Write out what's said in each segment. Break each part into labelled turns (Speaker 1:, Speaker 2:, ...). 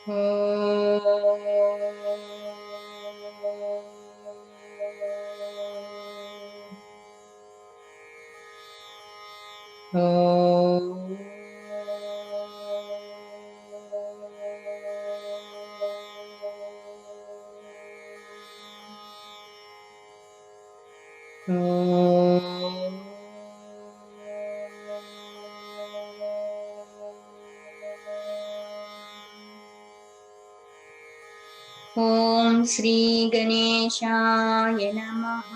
Speaker 1: ॐ श्री गणेशाय नमः।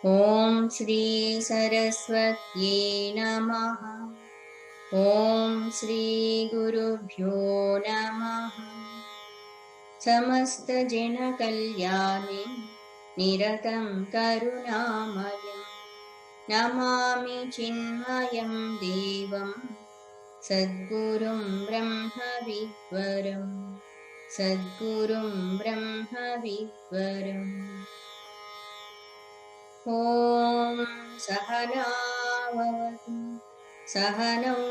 Speaker 1: ॐ श्री सरस्वत्यै नमः। ॐ श्री गुरुभ्यो नमः। समस्तजनकल्याणे निरतं करुणामयं नमामि चिन्मयं देवं सद्गुरुं ब्रह्मविद्वरम् सद्गुरुं ब्रह्मविद्वरम्। ॐ सहनाववतु सहनौ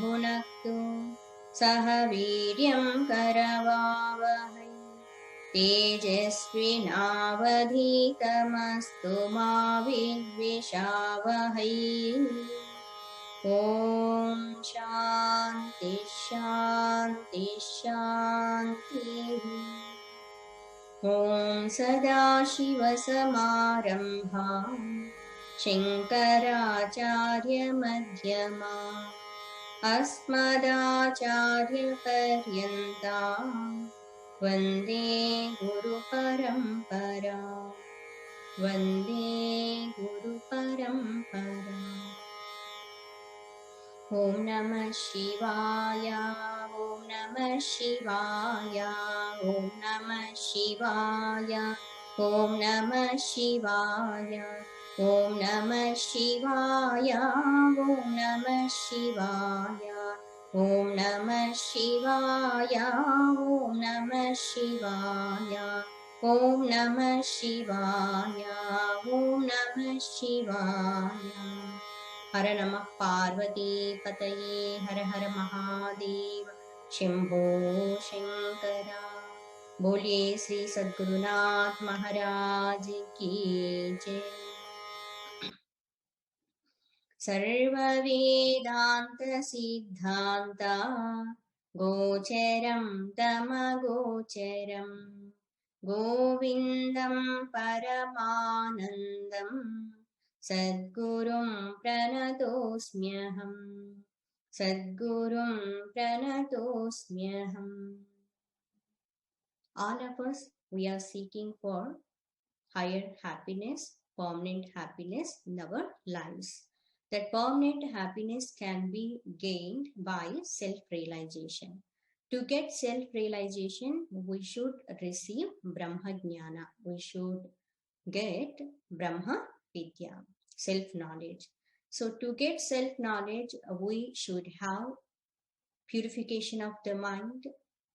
Speaker 1: भुनक्तु सह वीर्यं करवावहै तेजस्विनावधीतमस्तु मा विद्विषावहै। ॐ शान्ति शान्ति शान्तिः। ॐ सदाशिवसमारम्भां शङ्कराचार्यमध्यमाम् अस्मदाचार्यपर्यन्तां वन्दे गुरुपरम्परा वन्दे गुरुपरम्परा। ॐ नमः शिवाय ॐ नमः शिवाय ॐ नमः शिवाय ॐ नमः शिवाय ॐ नमः शिवाय ॐ नमः शिवाय ॐ नमः शिवाय ॐ नमः शिवाय ॐ नमः शिवाय ॐ नमः शिवाय। हर नमः पार्वती पतये हर हर महादेव शंभो शंकरा। बोलिए श्री सद्गुरुनाथ महाराज की जय। सर्ववेदांत सिद्धांत गोचरं तमगोचरं गोविन्दं परमानन्दं सद्गुरुं प्रणतोऽस्म्यहम् सद्गुरुं प्रणतोऽस्म्यहम्। All of us, we are seeking for higher happiness, permanent happiness in our lives. That permanent happiness can be gained by self-realization. To get self-realization, we should receive Brahma Jnana. We should get Brahma Vidya, self-knowledge. So to get self-knowledge, we should have purification of the mind.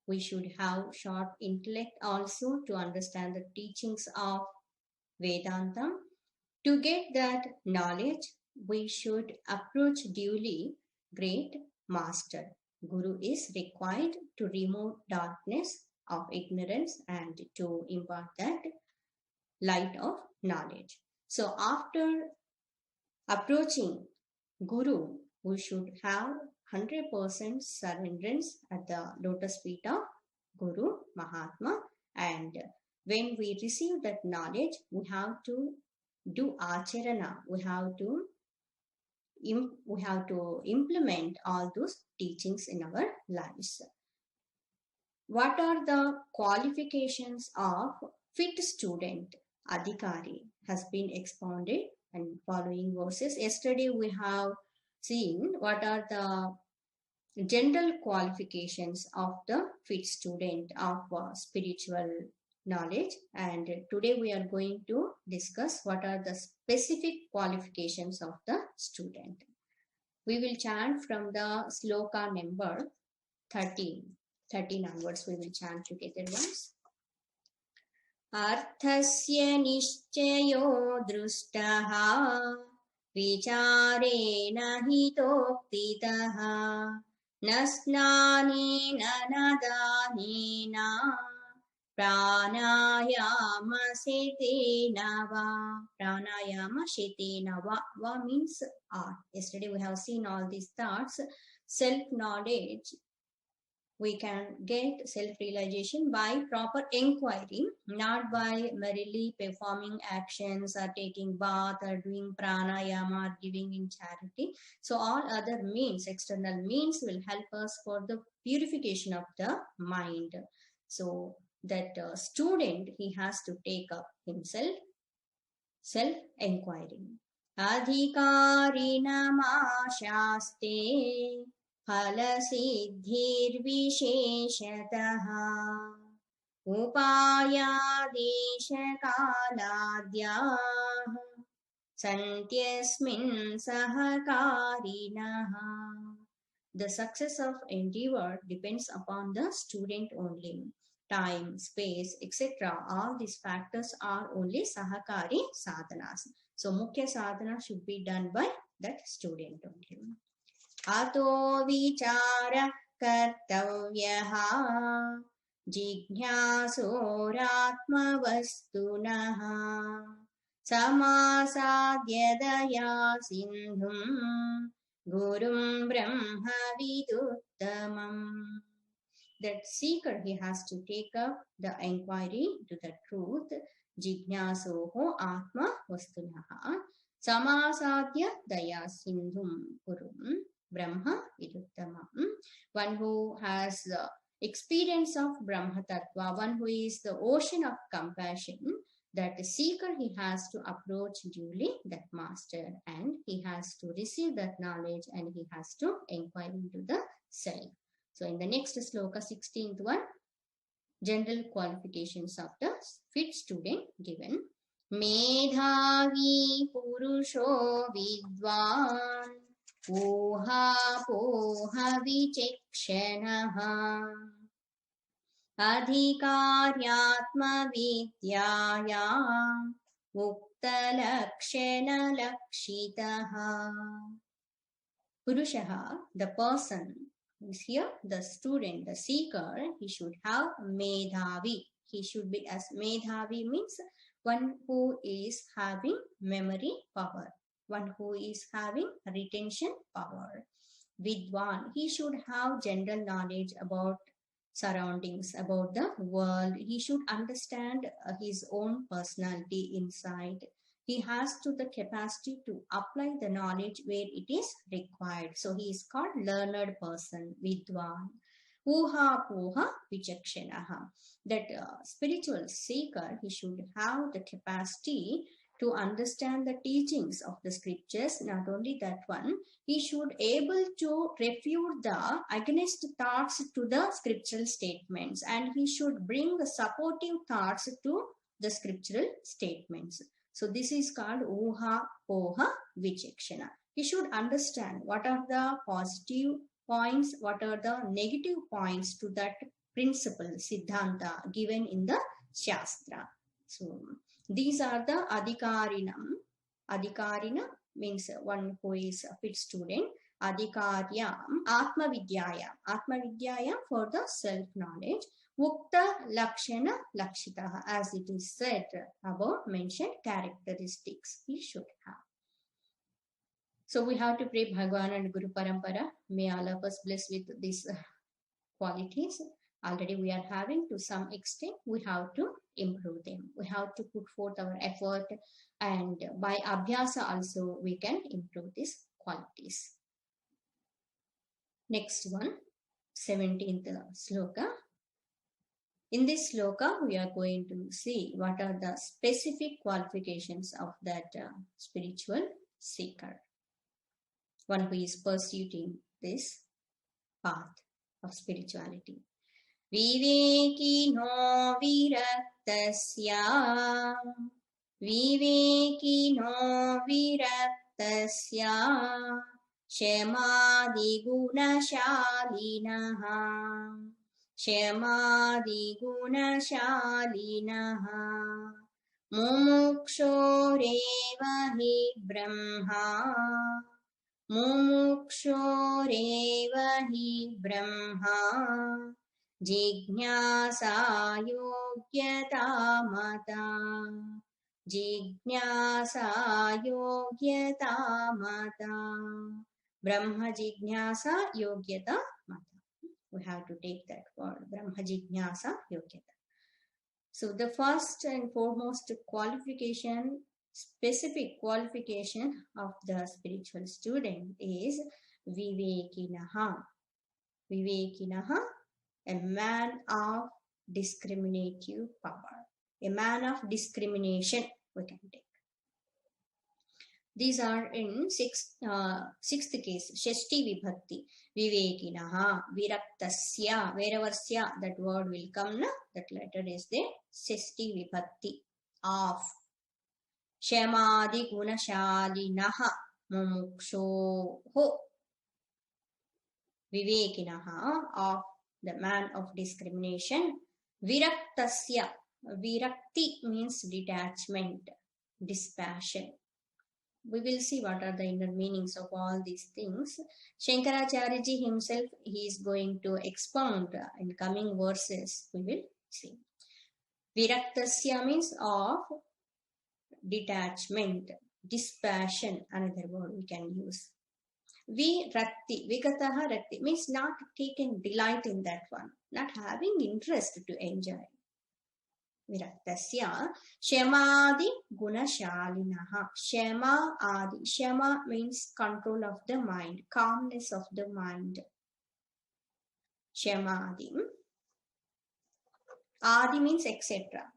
Speaker 1: We should have sharp intellect also to understand the teachings of Vedanta. To get that knowledge, we should approach duly great master. Guru is required to remove darkness of ignorance and to impart that light of knowledge. So after approaching Guru, we should have 100% surrenderance at the lotus feet of Guru Mahatma. And when we receive that knowledge, we have to do acharana. We have to implement all those teachings in our lives. What are the qualifications of fit student? Adhikari has been expounded and following verses. Yesterday we have seen what are the general qualifications of the fit student of spiritual knowledge, and today we are going to discuss what are the specific qualifications of the student. We will chant from the sloka number 13 onwards. We will chant together once. अर्थस्य निश्चयो दृष्टः विचारेण हितोक्तितः न स्नानेन न दानेन pranayamashitena va. Pranayamashitena va. Va means art. Yesterday we have seen all these thoughts. Self-knowledge, we can get self-realization by proper inquiry, not by merely performing actions or taking bath or doing pranayama or giving in charity. So all other means, external means, will help us for the purification of the mind. So that student, he has to take up himself self-inquiry. Adhikarinamaशास्ते फलसिद्धिर्विशेषतः उपायादेशकालाद्याः सन्त्यस्मिन् सहकारिणः. The success of endeavor depends upon the student only. Time, space, etc. All these factors are only sahakari sadhanas. So mukhya sadhana should be done by that student only. Ato vichara kartavyah jignasoratmavastunah samasadyadaya sindhum gurum brahma viduttamam. That seeker, he has to take up the inquiry to the truth. Jignasoho atma vastunah samasadya daya sindhum gurum brahma viduttamam. One who has the experience of Brahma Tattva, one who is the ocean of compassion, that seeker, he has to approach duly that master, and he has to receive that knowledge, and he has to inquire into the self. So in the next sloka, 16th one, general qualifications of the fit student given. Medhavi purusho vidwan poha poha vichekshanaha adhikaryatma vidyaya mukta lakshana lakshitaha. Purushaha, the person is here, the student, the seeker, he should have medhavi. He should be, as medhavi means one who is having memory power, one who is having retention power. Vidwan, he should have general knowledge about surroundings, about the world. He should understand his own personality inside. He has to the capacity to apply the knowledge where it is required. So he is called learned person, vidwan. Uha poha vichakshanaha. That spiritual seeker, he should have the capacity to understand the teachings of the scriptures. Not only that one, he should able to refute the against thoughts to the scriptural statements, and he should bring the supportive thoughts to the scriptural statements. So this is called Uha Poha Vichakshana. He should understand what are the positive points, what are the negative points to that principle, Siddhanta, given in the Shastra. So these are the Adhikarinam. Adhikarina means one who is a fit student. Adhikaryam, Atma Vidyaya. Atma Vidyaya for the self-knowledge. Mukta Lakshana Lakshitaha, as it is said above mentioned characteristics he should have. So we have to pray Bhagavan and Guru Parampara. May all of us bless with these qualities. Already we are having, to some extent, we have to improve them. We have to put forth our effort, and by abhyasa also we can improve these qualities. Next one, 17th sloka. In this sloka, we are going to see what are the specific qualifications of that spiritual seeker, one who is pursuing this path of spirituality. Vivekino viraktasya, Vivekino viraktasya, Shemadi gunashalinaha, Shemadi gunashalinaha, Mumukshoreva hi brahma, मुमुक्षोरेव हि ब्रह्मा जिज्ञासा योग्यता मता जिज्ञासा योग्यता मता Brahma Jignasa Yogyata Mata. We have to take that word, Brahma Jignasa Yogyata. So the first and foremost qualification, specific qualification of the spiritual student is Vivekinaha. Vivekinaha, a man of discriminative power. A man of discrimination, we can take. These are in sixth case, Shashti Vibhakti. Vivekinaha, Viraktasya, wherever sya, that word will come, na? That letter is there. Shashti Vibhakti, of. Shamadi Gunashalinaha, Mumukshoho. Vivekinaha, of the man of discrimination. Viraktasya, Virakti means detachment, dispassion. We will see what are the inner meanings of all these things. Shankaracharya ji himself, he is going to expound in coming verses. We will see. Viraktasya means of detachment, dispassion, another word we can use. Virakti, Vigataha Rakti means not taking delight in that one, not having interest to enjoy. Viraktasya Shamadi Gunashalinaha. Shama Adi. Shama means control of the mind, calmness of the mind. Shamadi. Adi means etc.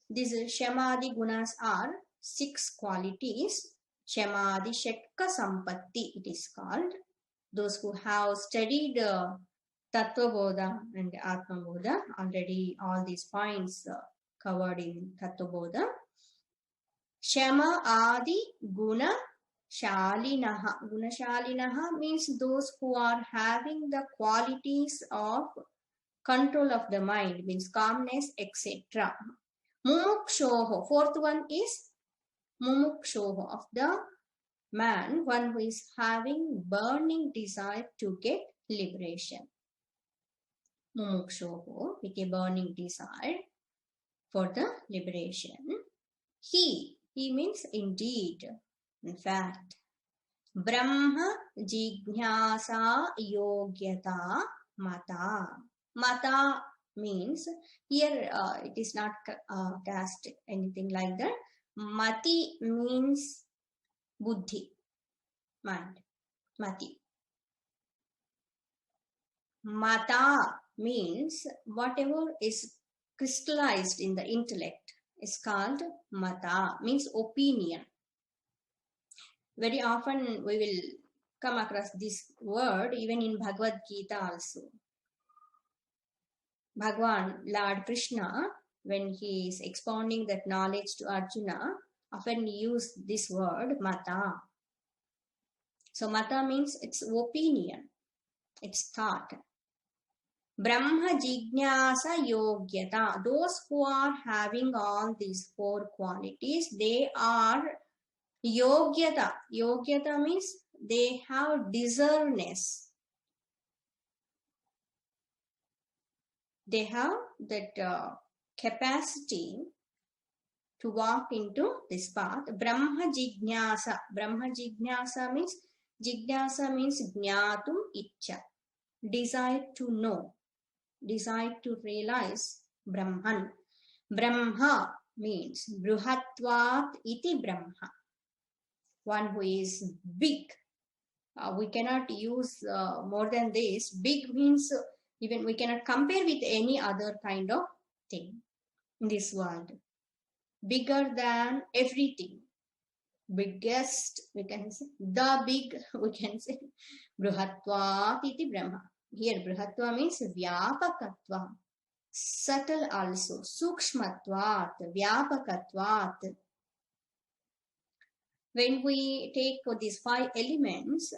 Speaker 1: These Shamadi Gunas are 6 qualities. Shamadi Shatka Sampatti it is called. Those who have studied Tattva Bodha and Atma Bodha, already all these points covered in Tattva Bodha. Shama Adi Guna Shalinaha. Guna Shalinaha means those who are having the qualities of control of the mind, means calmness, etc. Mumukshoho. Fourth one is Mumukshoho, of the man, one who is having burning desire to get liberation. Mumukshoho, with a burning desire for the liberation. He means indeed, in fact. Brahma Jignasa Yogyata Mata. Mata means, here it is not cast anything like that. Mati means buddhi, mind. Mati. Mata means whatever is crystallized in the intellect is called mata, means opinion. Very often we will come across this word even in Bhagavad Gita also. Bhagwan, Lord Krishna, when he is expounding that knowledge to Arjuna, often use this word mata. So mata means it's opinion, it's thought. Brahma Jignasa Yogyata. Those who are having all these 4 qualities, they are Yogyata. Yogyata means they have deservedness. They have that capacity to walk into this path. Brahma Jignasa. Brahma Jignasa means Jnatum Icha. Desire to know. Desire to realize Brahman. Brahma means Bruhatvat iti Brahma. One who is big. We cannot use more than this. Big means even we cannot compare with any other kind of thing in this world. Bigger than everything. Biggest, we can say. The big, we can say. Bruhatvat iti Brahma. Here, Bruhatva means Vyapakatva. Subtle also. Sukshmatvat, Vyapakatvat. When we take these 5 elements,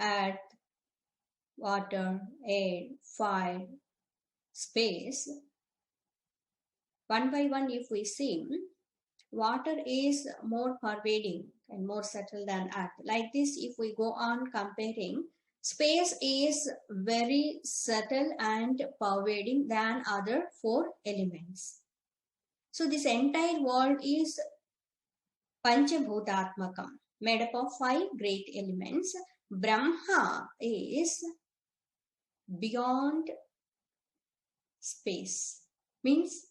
Speaker 1: earth, water, air, fire, space, one by one if we see, water is more pervading and more subtle than earth. Like this, if we go on comparing, space is very subtle and pervading than other four elements. So this entire world is Panchabhutatmakam, made up of 5 great elements. Brahma is beyond space, means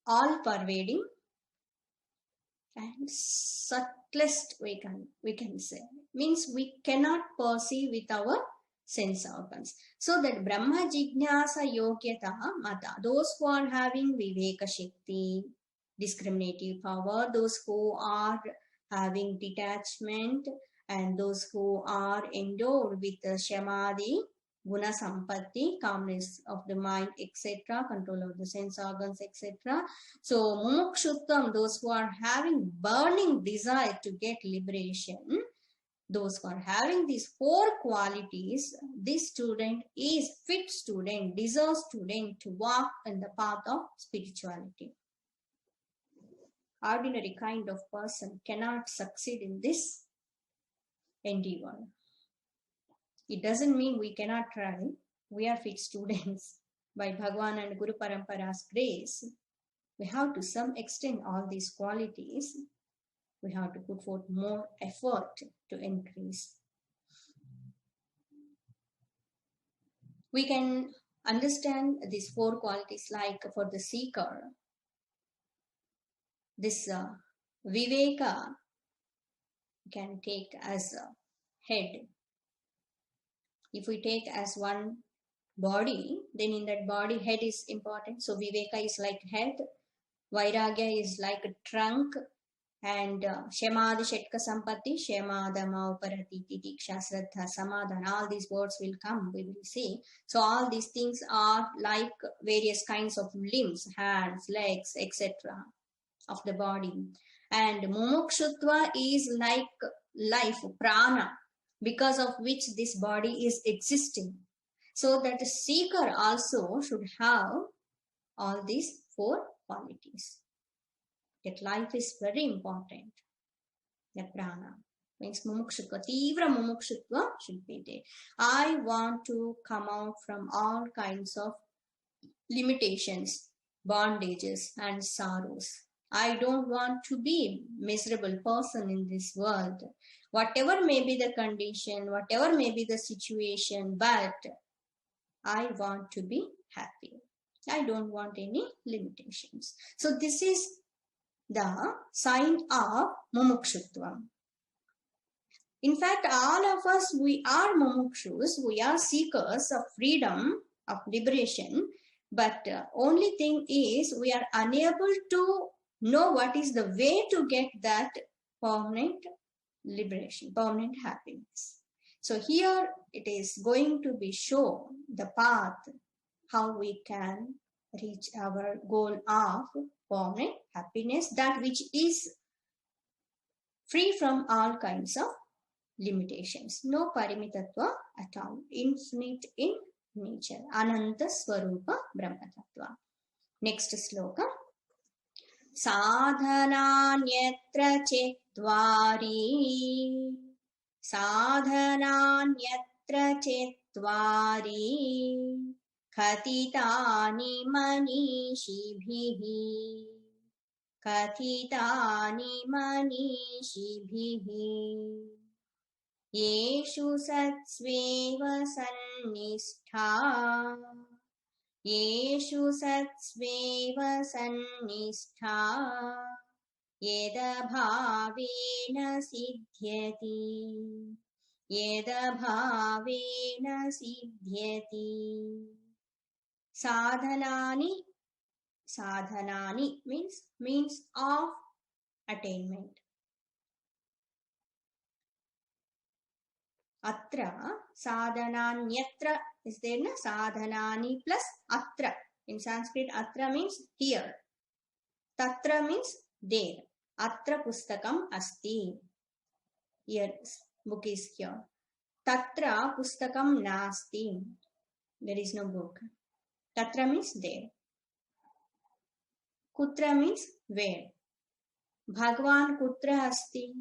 Speaker 1: all pervading and subtlest, we can say, means we cannot perceive with our sense organs. So that Brahma Jignasa Yogyata Mata, those who are having Viveka Shakti, discriminative power, those who are having detachment, and those who are endowed with Shamadhi, Guna Sampatti, calmness of the mind, etc., control of the sense organs, etc. So, Mumukshuttam, those who are having burning desire to get liberation, those who are having these 4 qualities, this student is fit student, deserves student to walk in the path of spirituality. Ordinary kind of person cannot succeed in this endeavor. It doesn't mean we cannot try. We are fit students. By Bhagwan and Guru Parampara's grace, we have to some extent all these qualities. We have to put forth more effort to increase. We can understand these 4 qualities like for the seeker. This Viveka can take as a head. If we take as one body, then in that body, head is important. So Viveka is like head, Vairagya is like a trunk, and Shamadhi Shetka Sampatti, Shamadama Uparati Titiksha Sraddha Samadhana, all these words will come, we will see. So all these things are like various kinds of limbs, hands, legs, etc. of the body. And Mumukshutva is like life, prana, because of which this body is existing. So that the seeker also should have all these 4 qualities. That life is very important. That prana means mumukshutva, tivra mumukshutva should be there. I want to come out from all kinds of limitations, bondages and sorrows. I don't want to be a miserable person in this world. Whatever may be the condition, whatever may be the situation, but I want to be happy. I don't want any limitations. So this is the sign of mumukshutva. In fact, all of us, we are mumukshus, we are seekers of freedom, of liberation, but only thing is we are unable to know what is the way to get that permanent liberation, permanent happiness. So here it is going to be shown the path how we can reach our goal of permanent happiness, that which is free from all kinds of limitations, no parimitatva at all, infinite in nature, ananta swarupa brahmatattva. Next sloka. Sadhananyatra chetvari, sadhananyatra chetvari, katitani manishibhihi, katitani manishibhihi, yeshu satsveva sannistha, yeshu satsveva sannistha, yeda bhavena siddhyati, yeda bhavena siddhyati. Sadhanani, sadhanani means of attainment. Atra, sadhananyatra is there, na? Sadhanani plus atra. In Sanskrit, atra means here. Tatra means there. Atra pustakam asti. Here, book is here. Tatra pustakam nasti. There is no book. Tatra means there. Kutra means where. Bhagwan kutra asti?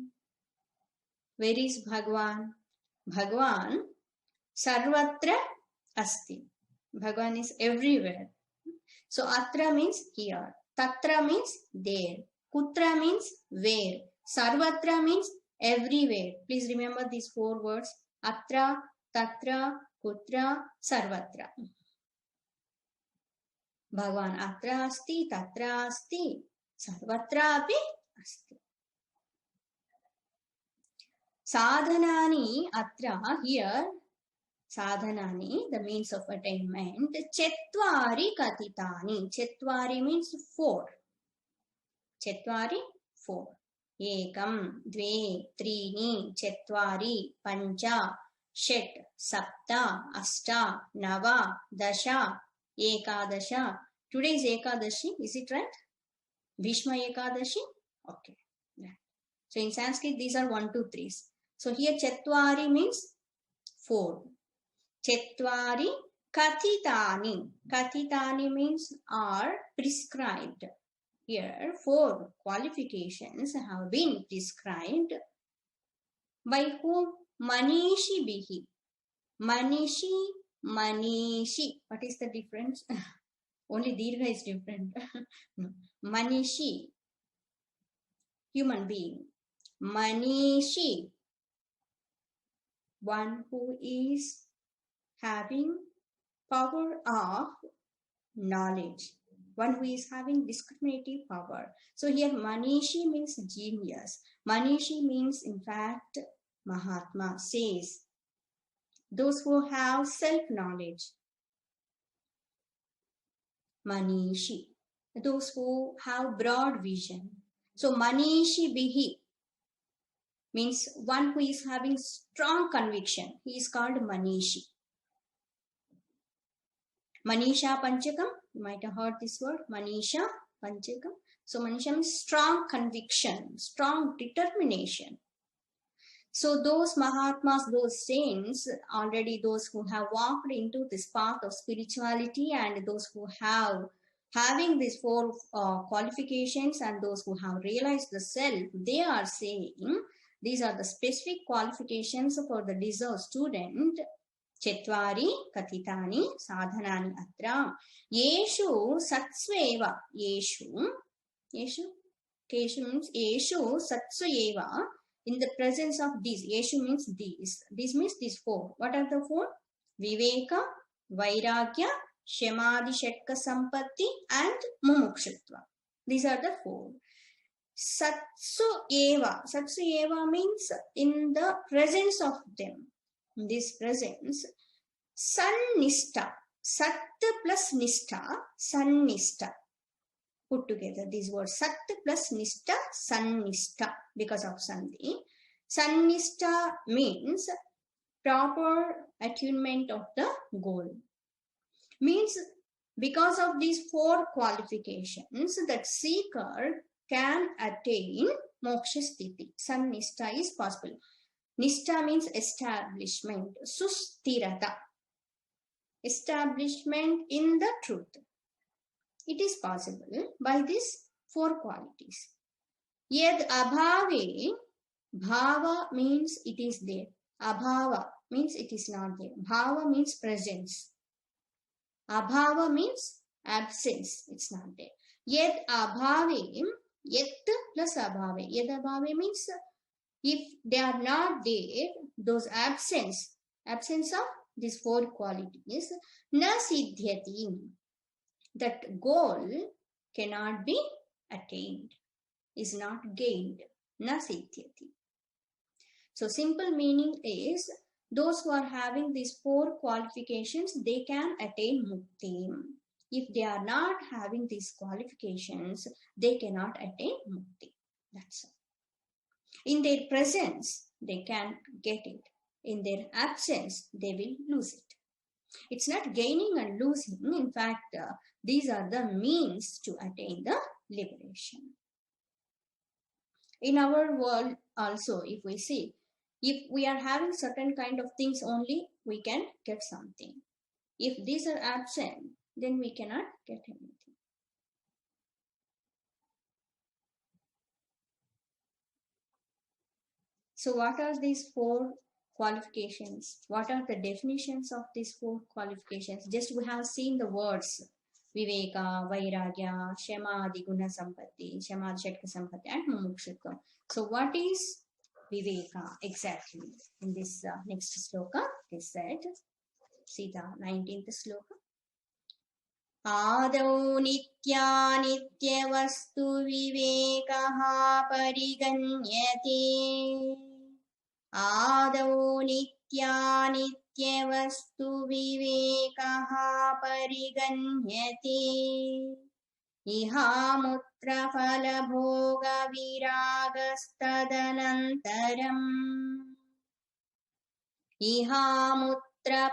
Speaker 1: Where is Bhagwan? Bhagwan sarvatra asti. Bhagwan is everywhere. So atra means here. Tatra means there. Kutra means where. Sarvatra means everywhere. Please remember these 4 words. Atra, tatra, kutra, sarvatra. Bhagwan atra asti, tatra asti, sarvatra api asti. Sadhanani atra, here sadhanani, the means of attainment. Chetvari katitani. Chetvari means 4. Chetvari 4. Ekam, dve, trini, chetvari, pancha, shat, sapta, asta, nava, dasha, ekadasha. Today is Ekadashi, is it right? Bhishma Ekadashi? Okay. So in Sanskrit, these are 1, 2, 3s. So here Chetvari means 4. Chetvari Kathitani. Kathitani means are prescribed. Here 4 qualifications have been prescribed. By whom? Manishi bihi. Manishi, Manishi. What is the difference? Only Dirgha is different. No. Manishi, human being. Manishi, one who is having power of knowledge, one who is having discriminative power. So here Manishi means genius. Manishi means in fact Mahatma says those who have self-knowledge. Manishi, those who have broad vision. So Manishi bihi means one who is having strong conviction. He is called Manishi. Manisha Panchakam, you might have heard this word, Manisha Panchakam. So Manisha means strong conviction, strong determination. So those Mahatmas, those saints, already those who have walked into this path of spirituality and those who have having these 4 qualifications and those who have realized the self, they are saying these are the specific qualifications for the deserved student. Chetvari katitani sadhanani atra. Yeshu satsveva. Yeshu means Yeshu satsveva. In the presence of these, Yeshu means these. This means these 4. What are the 4? Viveka, Vairagya, Shamadhi Shatka Sampatti and Mumukshutva. These are the 4. Satsu eva. Satsu eva means in the presence of them. In this presence, Sannishta. Sat plus Nishta, Sannishta. Put together these words. Sat plus Nishta, Sannishta, because of Sandhi. Sannishta means proper attunement of the goal. Means because of these 4 qualifications, that seeker can attain moksha sthiti. Sannishta is possible. Nishta means establishment. Sustirata, establishment in the truth. It is possible by these 4 qualities. Yed abhave, bhava means it is there. Abhava means it is not there. Bhava means presence. Abhava means absence. It's not there. Yed abhave, yet plus abhave. Yed abhave means if they are not there, those absence of these 4 qualities, na siddhyati. That goal cannot be attained, is not gained. Na siddhyati. So simple meaning is those who are having these 4 qualifications, they can attain mukti. If they are not having these qualifications, they cannot attain mukti. That's all. In their presence, they can get it. In their absence, they will lose it. It's not gaining and losing. In fact, these are the means to attain the liberation. In our world also, if we see, if we are having certain kind of things only, we can get something. If these are absent, then we cannot get anything. So what are these four qualifications? What are the definitions of these four qualifications? Just we have seen the words Viveka, Vairagya, Shema, Adiguna Sampatti, Shema, Shatka Sampatti, and Mumukshutva. So what is Viveka exactly? In this next sloka, they said, see the 19th sloka. आदौ नित्यानित्यवस्तु विवेकः परिगण्यते आदौ नित्यानित्यवस्तु विवेकः परिगण्यते इहामुत्र फलभोगविरागस्तदनन्तरम्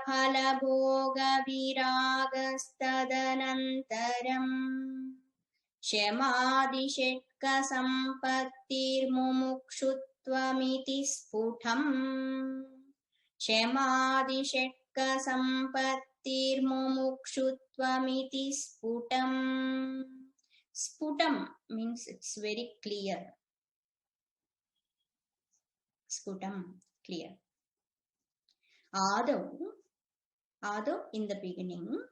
Speaker 1: फलभोगविरागस्तदनन्तरम् क्षमादिषट्कसम्पत्तिर्मुमुक्षुत्वमिति स्फुटम् क्षमादिषट्कसम्पत्तिर्मुमुक्षुत्वमिति स्फुटम् Sputam means it's very clear. Sputam, clear. Adav in the beginning.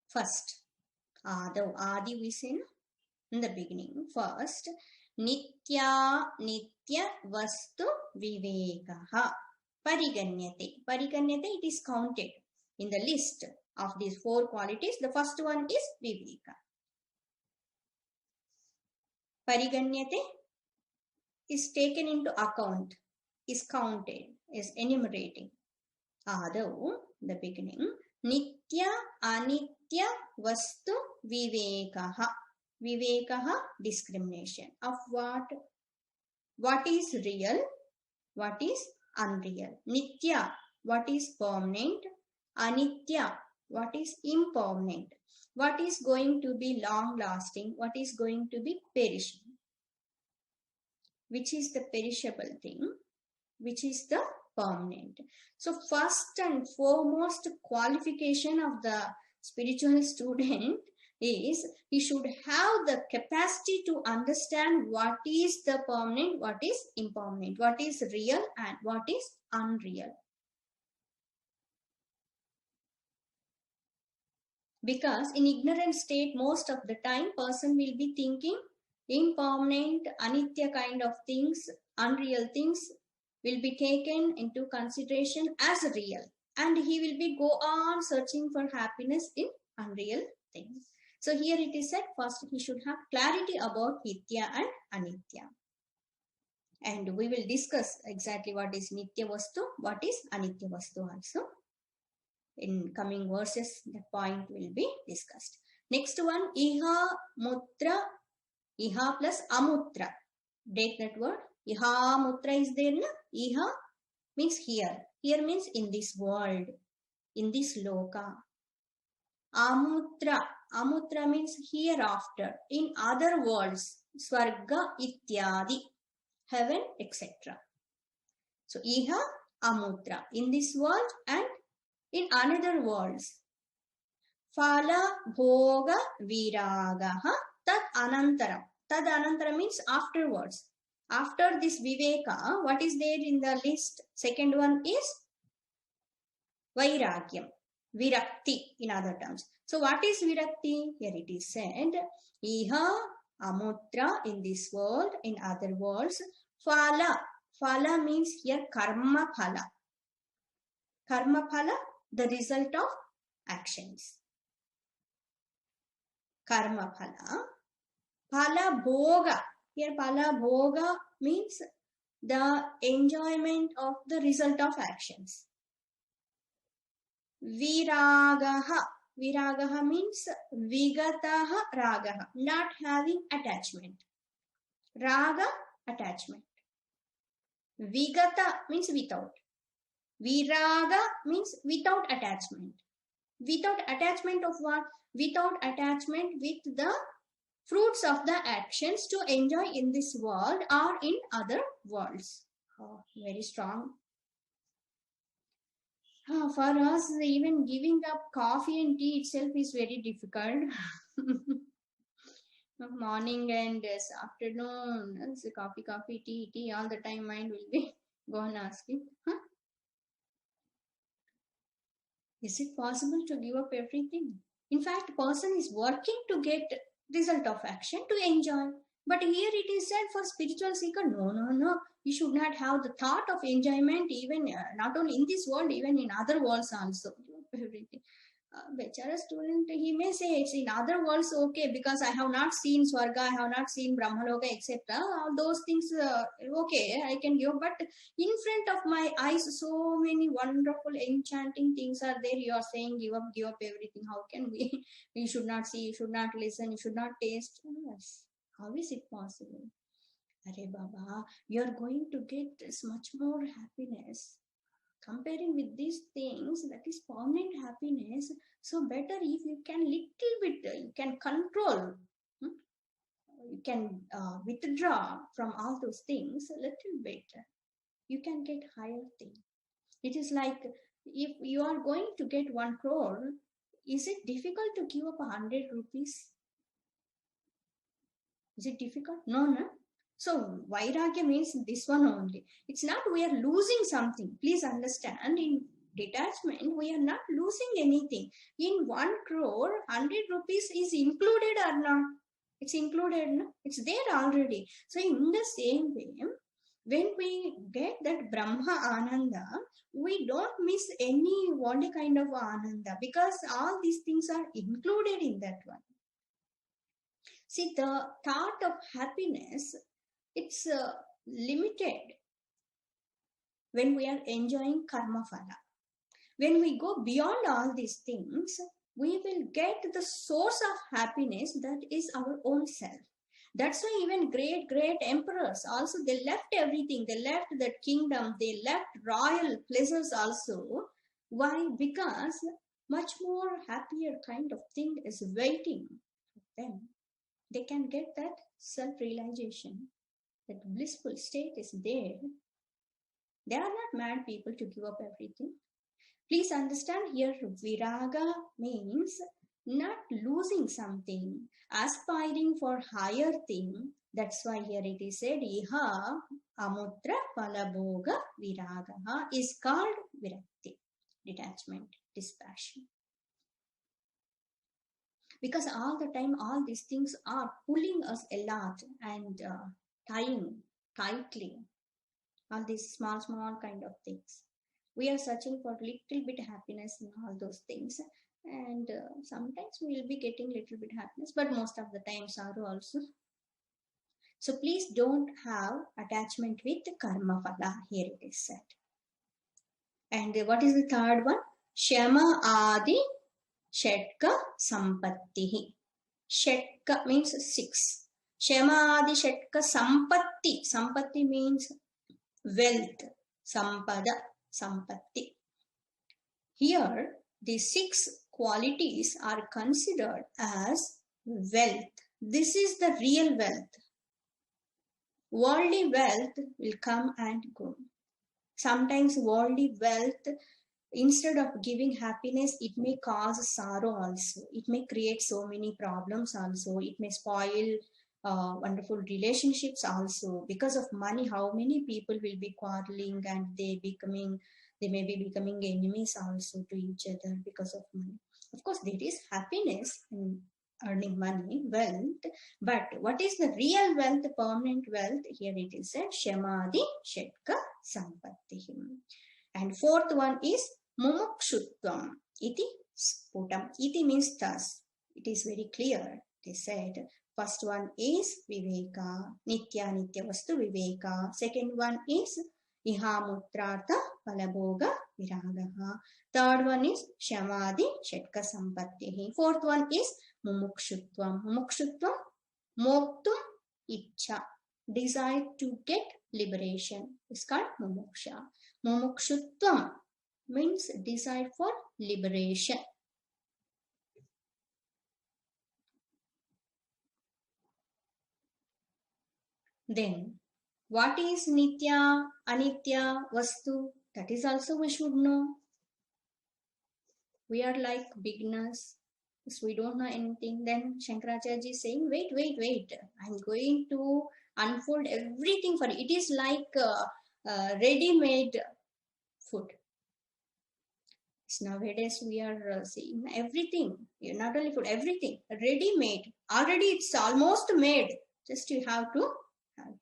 Speaker 1: First, Adav, Adi is in the beginning. First, Nitya Vastu Vivekaha. Pariganyate. Pariganyate, it is counted in the list of these four qualities. The first one is Viveka. Pariganyate is taken into account, is counted, is enumerating. Adav, the beginning. Nitya Anitya Vastu Vivekaha. Vivekaha, discrimination of what? What is real? What is unreal? Nitya, what is permanent? Anitya, what is impermanent? What is going to be long lasting? What is going to be perishing? Which is the perishable thing? Which is the permanent? So first and foremost qualification of the spiritual student is he should have the capacity to understand what is the permanent, what is impermanent, what is real and what is unreal. Because in ignorant state, most of the time, person will be thinking impermanent, anitya kind of things, unreal things will be taken into consideration as real. And he will be go on searching for happiness in unreal things. So here it is said, first he should have clarity about nitya and anitya. And we will discuss exactly what is nitya vastu, what is anitya vastu also. In coming verses, the point will be discussed. Next one, iha mutra, iha plus amutra. Take that word. Iha mutra is there. Na? Iha means here. Here means in this world, in this loka. Amutra. Amutra means hereafter, in other worlds. Swarga ityadi. Heaven, etc. So, iha amutra. In this world and in another worlds. Phala bhoga viragaha tad anantaram. Tad anantaram means afterwards. After this viveka, what is there in the list? Second one is vairagyam. Virakti in other terms. So what is virakti? Here it is said, iha amutra in this world, in other worlds. Phala. Phala means here karma phala. Karma phala, the result of actions. Karma phala. Phala bhoga. Here phala bhoga means the enjoyment of the result of actions. Viragaha. Viragaha means vigataha ragaha. Not having attachment. Raga, attachment. Vigata means without. Viraga means without attachment. Without attachment of what? Without attachment with the fruits of the actions to enjoy in this world or in other worlds. Oh, very strong. For us, even giving up coffee and tea itself is very difficult. Morning and afternoon, coffee, tea, all the time mind will be gone asking, huh? Is it possible to give up everything? In fact, person is working to get result of action to enjoy. But here it is said for spiritual seeker, no. You should not have the thought of enjoyment even not only in this world, even in other worlds also. Everything. Bechara student, he may say it's in other worlds okay because I have not seen Swarga, I have not seen Brahmaloka, etc. All those things, okay, I can give, but in front of my eyes, so many wonderful, enchanting things are there. You are saying give up everything. How can we? You should not see, you should not listen, you should not taste. Yes. How is it possible? Arey Baba, you are going to get this much more happiness comparing with these things, that is permanent happiness. So better if you can little bit, you can control, you can withdraw from all those things a little bit, you can get higher thing. It is like if you are going to get 1 crore, is it difficult to give up 100 rupees? Is it difficult? No. So Vairagya means this one only. It's not we are losing something. Please understand, in detachment, we are not losing anything. In 1 crore, 100 rupees is included or not? It's included, no? It's there already. So in the same way, when we get that Brahma Ananda, we don't miss any worldly kind of Ananda because all these things are included in that one. See, the thought of happiness, it's limited when we are enjoying karma phala. When we go beyond all these things, we will get the source of happiness, that is our own self. That's why even great emperors also, they left everything. They left that kingdom. They left royal pleasures also. Why? Because much more happier kind of thing is waiting for them. They can get that self-realization, that blissful state is there. They are not mad people to give up everything. Please understand here, viraga means not losing something, aspiring for higher thing. That's why here it is said, iha amutra palabhoga viragaha is called virakti, detachment, dispassion. Because all the time, all these things are pulling us a lot and tying tightly. All these small kind of things. We are searching for little bit happiness in all those things. And sometimes we will be getting little bit happiness, but most of the time sorrow also. So please don't have attachment with karma phala, here it is said. And what is the third one? Shama adi Shetka Sampattihi. Shetka means 6. Shema Adi Shetka Sampatti. Sampatti means wealth. Sampada, Sampatti. Here, the 6 qualities are considered as wealth. This is the real wealth. Worldly wealth will come and go. Sometimes worldly wealth, instead of giving happiness, it may cause sorrow also. It may create so many problems also. It may spoil wonderful relationships also. Because of money, how many people will be quarreling and they may be becoming enemies also to each other because of money. Of course, there is happiness in earning money, wealth, but what is the real wealth, permanent wealth? Here it is said, Shamadi Shetka Sampattihim. And 4th one is Mumukshutvam iti sputam. Iti means thus. It is very clear. They said, first one is Viveka, Nitya Vastu Viveka. Second one is Ihamutrartha Palabhoga Viragaha. Third one is Shamadi Shetka Sampattihi. 4th one is Mumukshutvam. Mumukshutvam, Moktum Icha. Desire to get liberation is called Mumuksha. Mumukshutvam means desire for liberation. Then, what is Nitya, Anitya, Vastu? That is also we should know. We are like beginners. So we don't know anything. Then Shankaracharya is saying, wait, I'm going to unfold everything for you. It is like ready-made food. So nowadays we are seeing everything, not only food, everything ready-made. Already it's almost made. Just you have to have it.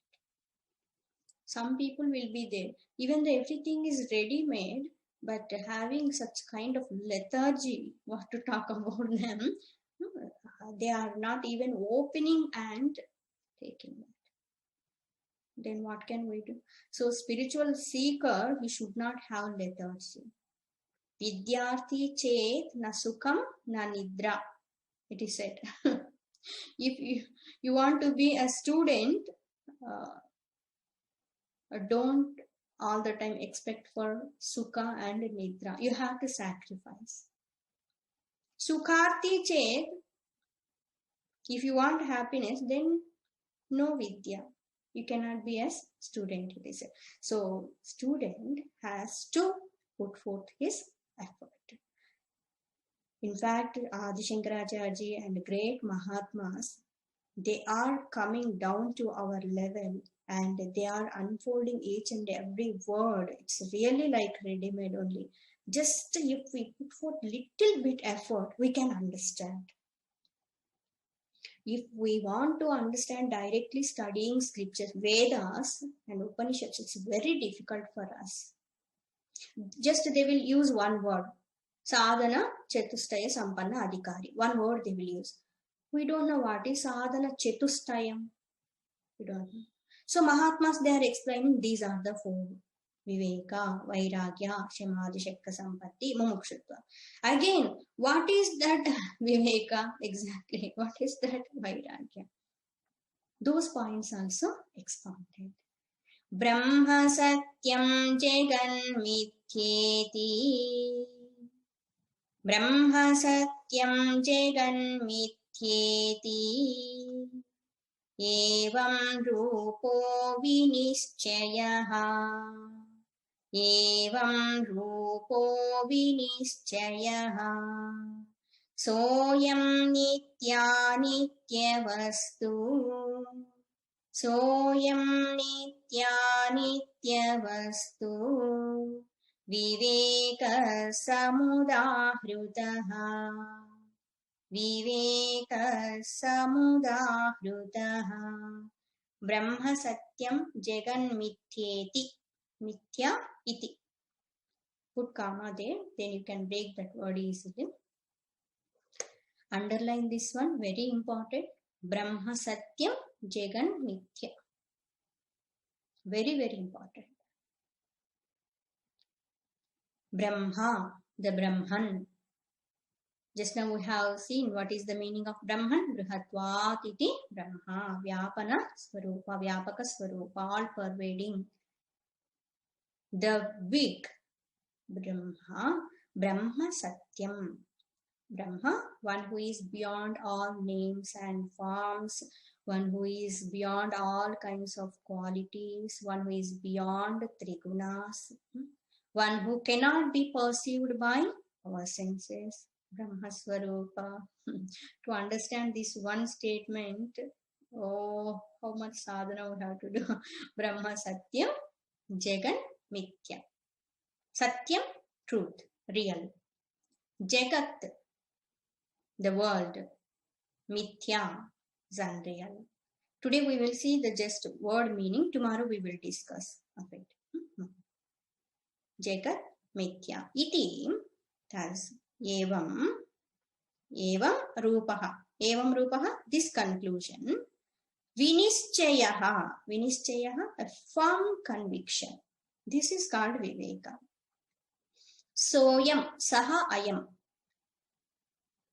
Speaker 1: Some people will be there, even though everything is ready-made, but having such kind of lethargy, what to talk about them, they are not even opening and taking that. Then what can we do? So spiritual seeker, he should not have lethargy. Vidyarthi chet na sukham na nidra, it is said. If you want to be a student, don't all the time expect for sukha and nidra. You have to sacrifice. Sukharti chet, if you want happiness, then no vidya. You cannot be a student, it is said. So student has to put forth his effort. In fact, Adi Shankaracharya and great Mahatmas, they are coming down to our level and they are unfolding each and every word. It's really like ready-made only. Just if we put forth little bit effort, we can understand. If we want to understand directly studying scriptures, Vedas and Upanishads, it's very difficult for us. Just they will use one word. Sadhana Chatustaya Sampanna Adhikari. One word they will use. We don't know what is Sadhana Chatustayam. We don't know. So Mahatmas, they are explaining these are the four. Viveka, Vairagya, Shamadhi, Shakka, Sampatti, Mumukshutva. Again, what is that Viveka exactly? What is that Vairagya? Those points also expounded. Brahma Satyam Jagan Mithyeti. Brahma Satyam Jagan Mithyeti. Evam Rupo Vinischayaha. Evam Rupo Vinischayaha. Soyam Nitya Nitya Vastu. Soyam Nitya Nitya Vastu. Viveka Samudahrudaha. Viveka Samudahrudaha. Brahma Satyam Jagan Mithyeti. Mithya iti. Put comma there, then you can break that word easily. Underline this one, very important. Brahma Satyam Jagan Mithya. Very, very important. Brahma, the Brahman. Just now we have seen what is the meaning of Brahman. Brihatvat iti Brahma. Vyapana Swarupa, Vyapaka Swarupa, all pervading. The big Brahma, Brahma Satyam. Brahma, one who is beyond all names and forms, one who is beyond all kinds of qualities, one who is beyond trigunas, one who cannot be perceived by our senses. Brahma Swarupa. To understand this one statement, oh, how much sadhana we have to do. Brahma Satyam, Jagan Mithya. Satyam, truth, real. Jagat, the world. Mithya is unreal. Today we will see the just word meaning. Tomorrow we will discuss of it. Jagat Mithya. Iti, thus, evam rupaha. Evam rupaha, this conclusion. Vinischayaha. Vinischayaha, a firm conviction. This is called Viveka. Soyam, saha ayam.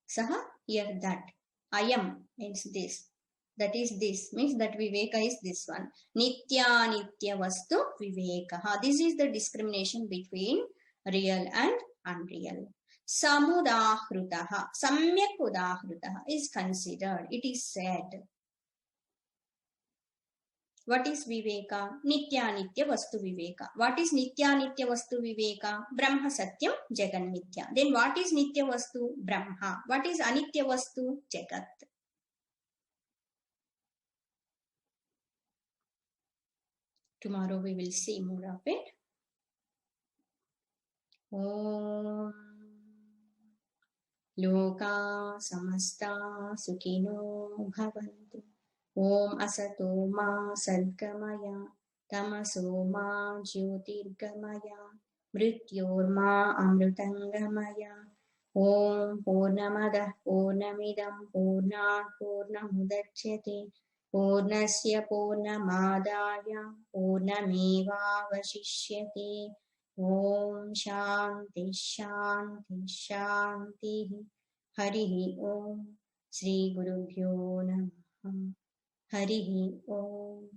Speaker 1: Saha, here that. Ayam means this. That is this. Means that Viveka is this one. Nitya Nitya Vastu Vivekaha. This is the discrimination between real and unreal. Samudahrutaha. Samyak udahrutaha is considered. It is said. What is Viveka? Nitya Vastu Viveka. What is Nitya Vastu Viveka? Brahma Satyam Jagan Mithya. Then what is Nitya Vastu? Brahma. What is Anitya Vastu? Jagat. Tomorrow we will see more of it. Om Loka Samasta Sukhino Bhavantu. Om Asato Ma Sadgamaya Tamaso Ma Jyotirgamaya Mrityorma Amrutangamaya. Om Purnamada Purnamidam Purnat Purnamudachyate Purnasya Purnamadaya Purnamevavashishyate. Om Shanti Shanti Shanti. Harihi Om. Shri Gurubhyo Namaha. Harihi Om.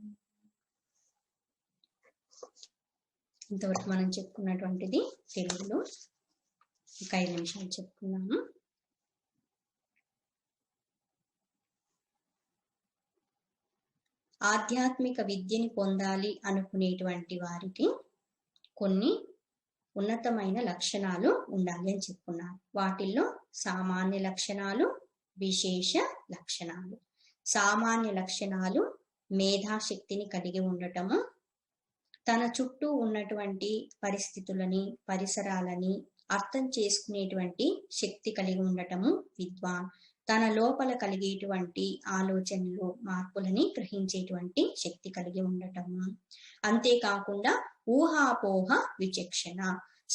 Speaker 1: ఇంతవరకు మనం చెప్పుకున్నటువంటిది తెలుగులో ఒక 5 నిమిషాలు చెప్పుకున్నాము. ఆధ్యాత్మిక విద్యని పొందాలి అనుకునేటువంటి వారికి కొన్ని ఉన్నతమైన లక్షణాలు ఉండాలి అని చెప్పుకున్నారు. వాటిల్లో సామాన్య లక్షణాలు, విశేష లక్షణాలు. సామాన్య లక్షణాలు మేధాశక్తిని కలిగి ఉండటము, తన చుట్టూ ఉన్నటువంటి పరిస్థితులని, పరిసరాలని అర్థం చేసుకునేటువంటి శక్తి కలిగి ఉండటము విద్వాన్. తన లోపల కలిగేటువంటి ఆలోచనలు, మార్పులని గ్రహించేటువంటి శక్తి కలిగి ఉండటము. అంతేకాకుండా ఊహాపోహ విచక్షణ.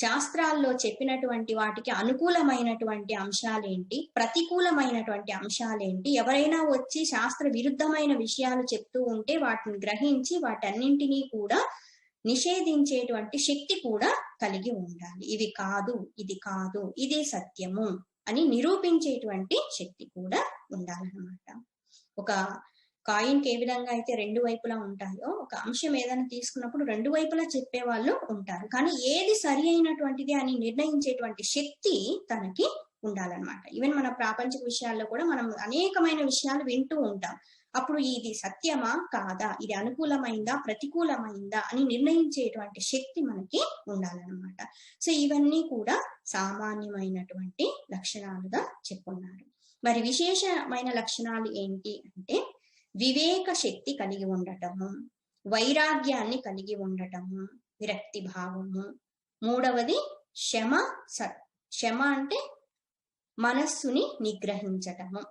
Speaker 1: శాస్త్రాల్లో చెప్పినటువంటి వాటికి అనుకూలమైనటువంటి అంశాలేంటి, ప్రతికూలమైనటువంటి అంశాలేంటి, ఎవరైనా వచ్చి శాస్త్ర విరుద్ధమైన విషయాలు చెప్తూ ఉంటే వాటిని గ్రహించి వాటన్నింటినీ కూడా నిషేధించేటువంటి శక్తి కూడా కలిగి ఉండాలి. ఇవి కాదు, ఇది కాదు, ఇదే సత్యము అని నిరూపించేటువంటి శక్తి కూడా ఉండాలన్నమాట. ఒక కాయిన్కి ఏ విధంగా అయితే 2 వైపులా ఉంటాయో, ఒక అంశం ఏదైనా తీసుకున్నప్పుడు 2 వైపులా చెప్పే వాళ్ళు ఉంటారు, కానీ ఏది సరి అయినటువంటిది అని నిర్ణయించేటువంటి శక్తి తనకి ఉండాలన్నమాట. ఈవెన్ మన ప్రాపంచిక విషయాల్లో కూడా మనం అనేకమైన విషయాలు వింటూ ఉంటాం. అప్పుడు ఇది సత్యమా కాదా, ఇది అనుకూలమైందా ప్రతికూలమైందా అని నిర్ణయించేటువంటి శక్తి మనకి ఉండాలన్నమాట. సో ఇవన్నీ కూడా సామాన్యమైనటువంటి లక్షణాలుగా చెప్పున్నారు. మరి విశేషమైన లక్షణాలు ఏంటి అంటే వివేక శక్తి కలిగి ఉండటము, వైరాగ్యాన్ని కలిగి ఉండటము, విరక్తి భావము. మూడవది క్షమ అంటే మనస్సుని నిగ్రహించటము,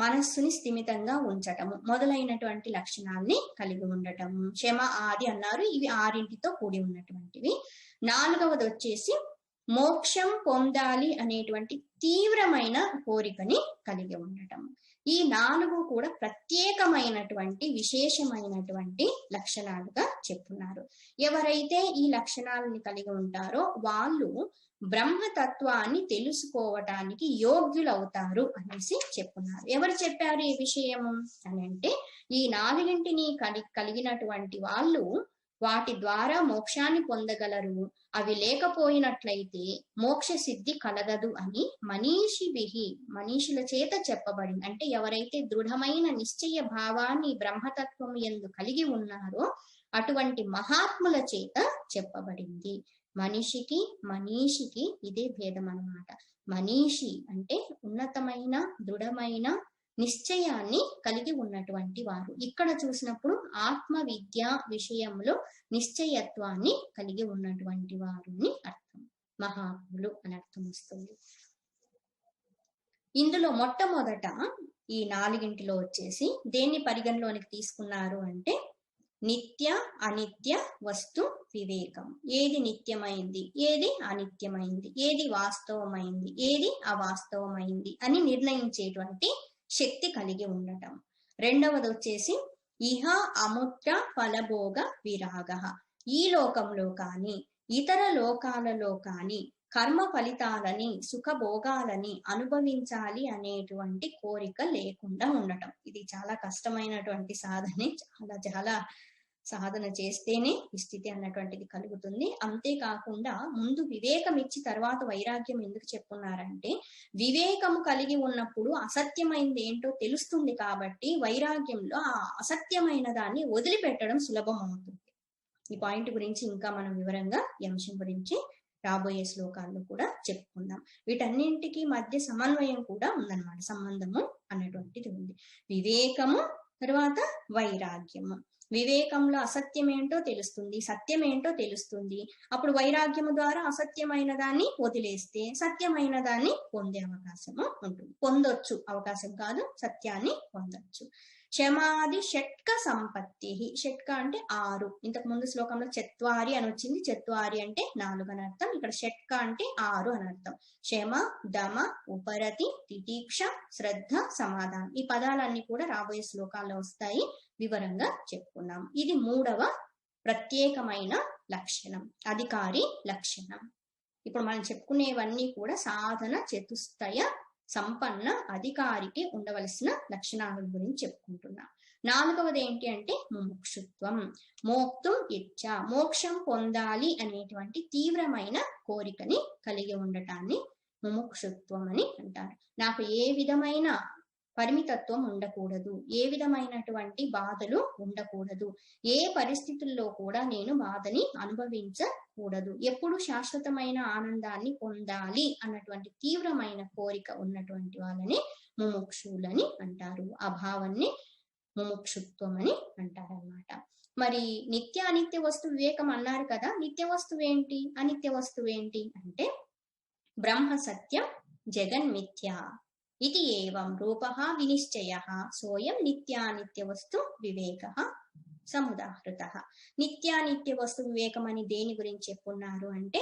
Speaker 1: మనస్సుని స్థిమితంగా ఉంచటము మొదలైనటువంటి లక్షణాల్ని కలిగి ఉండటము. క్షమ ఆది అన్నారు, ఇవి 6తో కూడి ఉన్నటువంటివి. 4వది వచ్చేసి మోక్షం పొందాలి అనేటువంటి తీవ్రమైన కోరికని కలిగి ఉండటం. ఈ 4 కూడా ప్రత్యేకమైనటువంటి విశేషమైనటువంటి లక్షణాలుగా చెప్పున్నారు. ఎవరైతే ఈ లక్షణాలని కలిగి ఉంటారో వాళ్ళు బ్రహ్మతత్వాన్ని తెలుసుకోవటానికి యోగ్యులవుతారు అనేసి చెప్పున్నారు. ఎవరు చెప్పారు ఈ విషయము అని అంటే, ఈ 4టిని కలిగినటువంటి వాళ్ళు వాటి ద్వారా మోక్షాన్ని పొందగలరు. అవి లేకపోయినట్లయితే మోక్ష సిద్ధి కలగదు అని మనీషుల చేత చెప్పబడింది. అంటే ఎవరైతే దృఢమైన నిశ్చయ భావాన్ని బ్రహ్మతత్వం యందు కలిగి ఉన్నారో అటువంటి మహాత్ముల చేత చెప్పబడింది. మనీషికి ఇదే భేదం అన్నమాట. మనీషి అంటే ఉన్నతమైన దృఢమైన నిశ్చయాన్ని కలిగి ఉన్నటువంటి వారు. ఇక్కడ చూసినప్పుడు ఆత్మ విద్య విషయంలో నిశ్చయత్వాన్ని కలిగి ఉన్నటువంటి వారు అని అర్థం. మహాత్ములు అని అర్థం వస్తుంది. ఇందులో మొట్టమొదట ఈ 4 వచ్చేసి దేన్ని పరిగణలోనికి తీసుకున్నారు అంటే నిత్య అనిత్య వస్తు వివేకం. ఏది నిత్యమైంది, ఏది అనిత్యమైంది, ఏది వాస్తవమైంది, ఏది అవాస్తవమైంది అని నిర్ణయించేటువంటి శక్తి కలిగి ఉండటం. 2వది వచ్చేసి ఇహ అముత్ర ఫలభోగ విరాగ. ఈ లోకంలో కానీ ఇతర లోకాలలో కానీ కర్మ ఫలితాలని సుఖభోగాలని అనుభవించాలి అనేటువంటి కోరిక లేకుండా ఉండటం. ఇది చాలా కష్టమైనటువంటి సాధనే, చాలా సాధన చేస్తేనే ఈ స్థితి అన్నటువంటిది కలుగుతుంది. అంతేకాకుండా ముందు వివేకం ఇచ్చి తర్వాత వైరాగ్యం ఎందుకు చెప్పున్నారంటే, వివేకము కలిగి ఉన్నప్పుడు అసత్యమైనది ఏంటో తెలుస్తుంది కాబట్టి వైరాగ్యంలో ఆ అసత్యమైన దాన్ని వదిలిపెట్టడం సులభం అవుతుంది. ఈ పాయింట్ గురించి ఇంకా మనం వివరంగా ఈ అంశం గురించి రాబోయే శ్లోకాల్లో కూడా చెప్పుకుందాం. వీటన్నింటికి మధ్య సమన్వయం కూడా ఉందన్నమాట, సంబంధము అన్నటువంటిది ఉంది. వివేకము తర్వాత వైరాగ్యము. వివేకంలో అసత్యం ఏంటో తెలుస్తుంది, సత్యం ఏంటో తెలుస్తుంది. అప్పుడు వైరాగ్యము ద్వారా అసత్యమైన దాన్ని వదిలేస్తే సత్యమైన దాన్ని పొందే అవకాశము ఉంటుంది. పొందొచ్చు, అవకాశం కాదు, సత్యాన్ని పొందొచ్చు. క్షమాది షట్క సంపత్తి. షట్క అంటే 6. ఇంతకు ముందు శ్లోకంలో చత్వారి అని వచ్చింది. చత్వారి అంటే 4 అని అర్థం. ఇక్కడ షట్క అంటే 6 అని అర్థం. క్షమ, దమ, ఉపరతి, తితీక్ష, శ్రద్ధ, సమాధానం. ఈ పదాలన్నీ కూడా రాబోయే శ్లోకాల్లో వస్తాయి, వివరంగా చెప్పుకున్నాం. ఇది 3వ ప్రత్యేకమైన లక్షణం, అధికారి లక్షణం. ఇప్పుడు మనం చెప్పుకునేవన్నీ కూడా సాధన చతుష్టయ సంపన్న అధికారికి ఉండవలసిన లక్షణాల గురించి చెప్పుకుంటున్నాం. 4వది ఏంటి అంటే ముముక్షుత్వం. మోక్తుం ఇచ్చ, మోక్షం పొందాలి అనేటువంటి తీవ్రమైన కోరికని కలిగి ఉండటాన్ని ముముక్షుత్వం అని అంటారు. నాకు ఏ విధమైన పరిమితత్వం ఉండకూడదు, ఏ విధమైనటువంటి బాధలు ఉండకూడదు, ఏ పరిస్థితుల్లో కూడా నేను బాధని అనుభవించకూడదు, ఎప్పుడు శాశ్వతమైన ఆనందాన్ని పొందాలి అన్నటువంటి తీవ్రమైన కోరిక ఉన్నటువంటి వాళ్ళని ముముక్షులని అంటారు. ఆ భావాన్ని ముముక్షుత్వం అని అంటారన్నమాట. మరి నిత్య అనిత్య వస్తు వివేకం అన్నారు కదా, నిత్య వస్తువు ఏంటి, అనిత్య వస్తువు ఏంటి అంటే బ్రహ్మ సత్యం జగన్మిథ్య ఇది ఏవం రూపః వినిశ్చయః సోయం నిత్యానిత్య వస్తు వివేకః సముదాహృతః. నిత్యానిత్య వస్తు వివేకం అని దేని గురించి చెప్పున్నారు అంటే,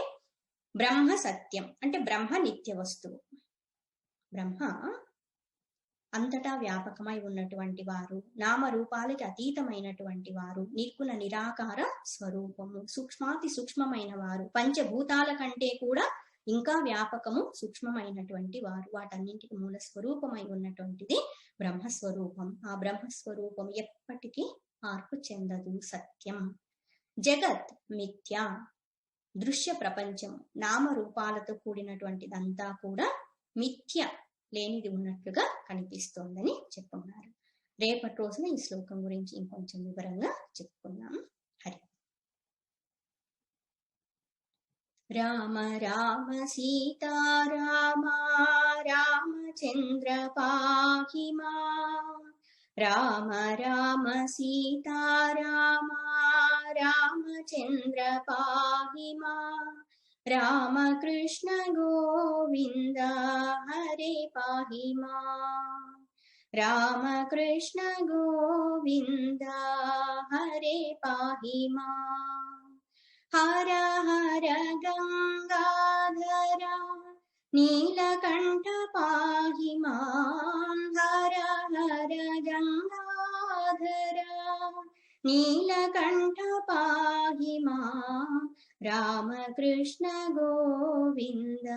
Speaker 1: బ్రహ్మ సత్యం అంటే బ్రహ్మ నిత్య వస్తువు. బ్రహ్మ అంతటా వ్యాపకమై ఉన్నటువంటి వారు, నామరూపాలకి అతీతమైనటువంటి వారు, నిర్గుణ నిరాకార స్వరూపము, సూక్ష్మాతి సూక్ష్మమైన వారు, పంచభూతాల కంటే కూడా ఇంకా వ్యాపకము సూక్ష్మమైనటువంటి వారు, వాటన్నింటికి మూల స్వరూపమై ఉన్నటువంటిది బ్రహ్మస్వరూపం. ఆ బ్రహ్మస్వరూపం ఎప్పటికీ మార్పు చెందదు, సత్యం. జగత్ మిథ్య, దృశ్య ప్రపంచం నామరూపాలతో కూడినటువంటిదంతా కూడా మిథ్య, లేనిది ఉన్నట్లుగా కనిపిస్తోందని చెప్పున్నారు. రేపటి రోజున ఈ శ్లోకం గురించి ఇంకొంచెం వివరంగా చెప్పుకుందాం. హరి రామ రామ సీతారామ రామచంద్ర పాహి మా. రామ రామ సీతారామ రామచంద్ర పాహి మా. రామకృష్ణ గోవింద హరే పాహి మా. రామకృష్ణ గోవింద హరే పాహి మా. హర హర గంగాధర నీలకంఠ పాహి మాం. హర హర గంగాధర నీలకంఠ పాహి మాం. రామకృష్ణ గోవింద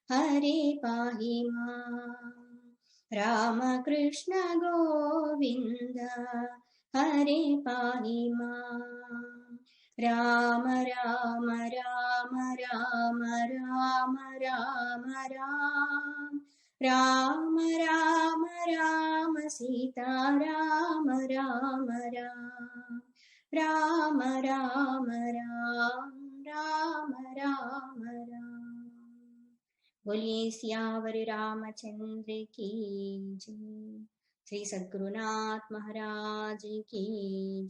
Speaker 1: హరే పాహి మాం. రామకృష్ణ గోవింద హరే పాహి మాం. రామ రామ రామ రామ రామ రామ రామ రామ రామ సీతా రామ రామ రామ రామ రామ రామ రామ రామ. बोलिए सियावर रामचंद्र की जय. श्री सद्गुरुनाथ महाराज की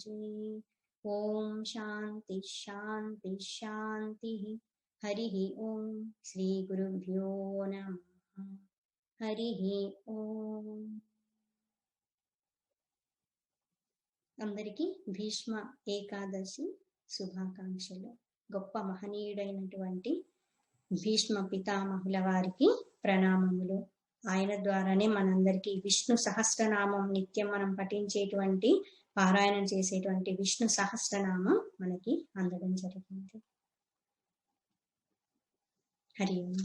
Speaker 1: जय. ओम शांति शांति शांति. हरि ओम. श्री गुरुभ्यो नमः. हरि ओम. అందరికీ భీష్మ ఏకాదశి శుభాకాంక్షలు. గొప్ప మహనీయుడైనటువంటి భీష్మ పితామహుల వారికి ప్రణామములు. ఆయన ద్వారానే మనందరికీ విష్ణు సహస్రనామం నిత్యం మనం పఠించేటువంటి, పారాయణం చేసేటువంటి విష్ణు సహస్రనామం మనకి అందడం జరిగింది. హరి ఓం.